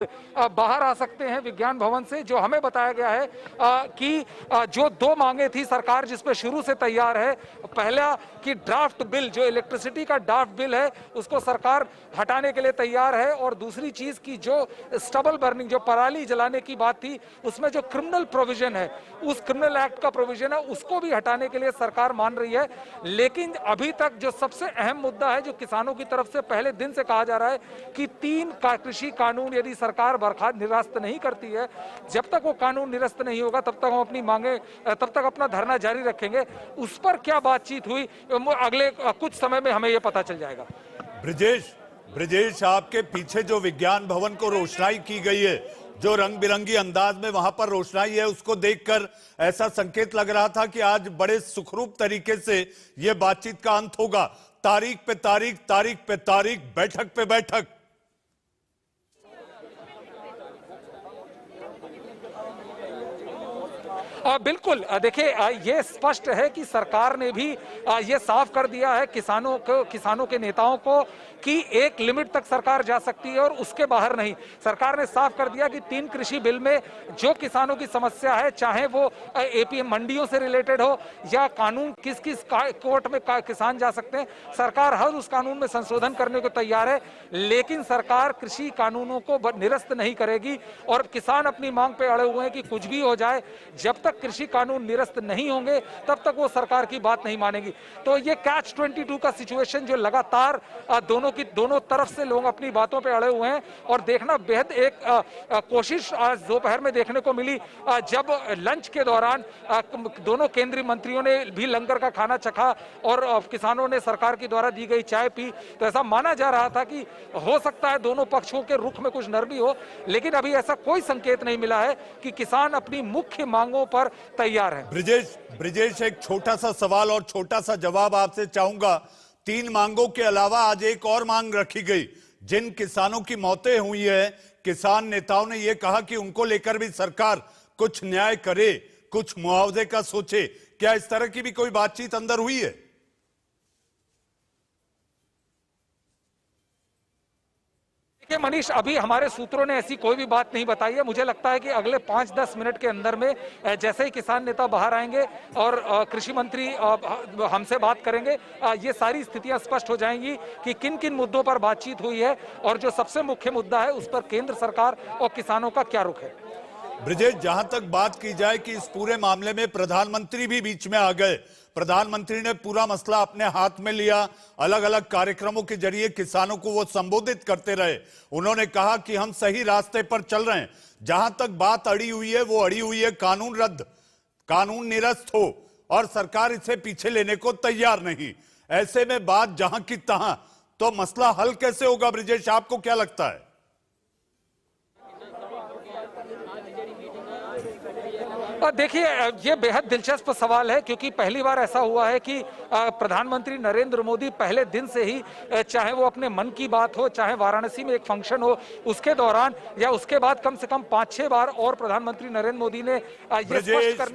बाहर आ सकते हैं विज्ञान भवन से। जो हमें बताया गया है कि जो दो मांगे थी सरकार जिस पे शुरू से तैयार है, पहला कि ड्राफ्ट बिल, जो इलेक्ट्रिसिटी का ड्राफ्ट बिल है उसको सरकार हटाने के लिए तैयार है, और दूसरी चीज की जो स्टबल बर्निंग, जो पराली जलाने की बात थी, उसमें जो क्रिमिनल प्रोविजन है, उस क्रिमिनल एक्ट का प्रोविजन है, उसको भी हटाने के लिए सरकार मान रही है। लेकिन अभी तक जो सबसे अहम मुद्दा है, जो किसानों की तरफ से पहले दिन से कहा जा रहा है कि तीन कृषि कानून यदि सरकार निरस्त नहीं करती है, जब तक वो कानून निरस्त नहीं होगा तब तक हम अपनी मांगे, तब तक अपना धरना जारी रखेंगे। उस पर क्या बातचीत हुई अगले कुछ समय में हमें यह पता चल जाएगा। ब्रिजेश, आपके पीछे जो विज्ञान भवन को रोशनाई की गई है, जो रंग बिरंगी अंदाज में वहां पर रोशनाई है, उसको देखकर ऐसा संकेत लग रहा था कि आज बड़े सुखरूप तरीके से यह बातचीत का अंत होगा। तारीख पे तारीख, तारीख पे तारीख, बैठक पे बैठक। बिल्कुल, देखिए ये स्पष्ट है कि सरकार ने भी ये साफ कर दिया है किसानों के नेताओं को कि एक लिमिट तक सरकार जा सकती है और उसके बाहर नहीं। सरकार ने साफ कर दिया कि तीन कृषि बिल में जो किसानों की समस्या है, चाहे वो एपीएम मंडियों से रिलेटेड हो या कानून किस किस कोर्ट में किसान जा सकते हैं, सरकार हर उस कानून में संशोधन करने को तैयार है। लेकिन सरकार कृषि कानूनों को निरस्त नहीं करेगी, और किसान अपनी मांग पे अड़े हुए हैं कि कुछ भी हो जाए, जब तक कृषि कानून निरस्त नहीं होंगे तब तक वो सरकार की बात नहीं मानेगी। तो ये कैच 22 का सिचुएशन जो लगातार दोनों तरफ से लोग अपनी बातों पे अड़े हुए हैं, और देखना बेहद एक कोशिश आज दोपहर में देखने को मिली, जब लंच के दौरान दोनों केंद्रीय मंत्रियों ने भी लंगर का खाना चखा और किसानों ने सरकार की द्वारा दी गई चाय पी। तो ऐसा माना जा रहा था कि हो सकता है दोनों पक्षों के रुख में कुछ नरमी हो, लेकिन अभी ऐसा कोई संकेत नहीं मिला है कि किसान अपनी मुख्य मांगों पर तैयार है। ब्रिजेश, एक छोटा सा सवाल और छोटा सा जवाब आपसे चाहूंगा। तीन मांगों के अलावा आज एक और मांग रखी गई। जिन किसानों की मौतें हुई है, किसान नेताओं ने यह कहा कि उनको लेकर भी सरकार कुछ न्याय करे, कुछ मुआवजे का सोचे। क्या इस तरह की भी कोई बातचीत अंदर हुई है? मनीष, अभी हमारे सूत्रों ने ऐसी कोई भी बात नहीं बताई है। मुझे लगता है कि अगले 5-10 मिनट के अंदर में जैसे ही किसान नेता बाहर आएंगे और कृषि मंत्री हमसे बात करेंगे, ये सारी स्थितियां स्पष्ट हो जाएंगी कि किन किन मुद्दों पर बातचीत हुई है, और जो सबसे मुख्य मुद्दा है उस पर केंद्र सरकार और किसानों का क्या रुख है। ब्रिजेश, जहां तक बात की जाए कि इस पूरे मामले में प्रधानमंत्री भी बीच में आ गए, प्रधानमंत्री ने पूरा मसला अपने हाथ में लिया, अलग अलग कार्यक्रमों के जरिए किसानों को वो संबोधित करते रहे। उन्होंने कहा कि हम सही रास्ते पर चल रहे हैं। जहां तक बात अड़ी हुई है, वो अड़ी हुई है कानून रद्द, कानून निरस्त हो, और सरकार इसे पीछे लेने को तैयार नहीं। ऐसे में बात जहां की तहां, तो मसला हल कैसे होगा? ब्रिजेश, आपको क्या लगता है? देखिए, ये बेहद दिलचस्प सवाल है, क्योंकि पहली बार ऐसा हुआ है कि प्रधानमंत्री नरेंद्र मोदी पहले दिन से ही, चाहे वो अपने मन की बात हो, चाहे वाराणसी में एक फंक्शन हो, उसके दौरान या उसके बाद कम से कम 5-6 बार और प्रधानमंत्री नरेंद्र मोदी ने ये स्पष्ट करने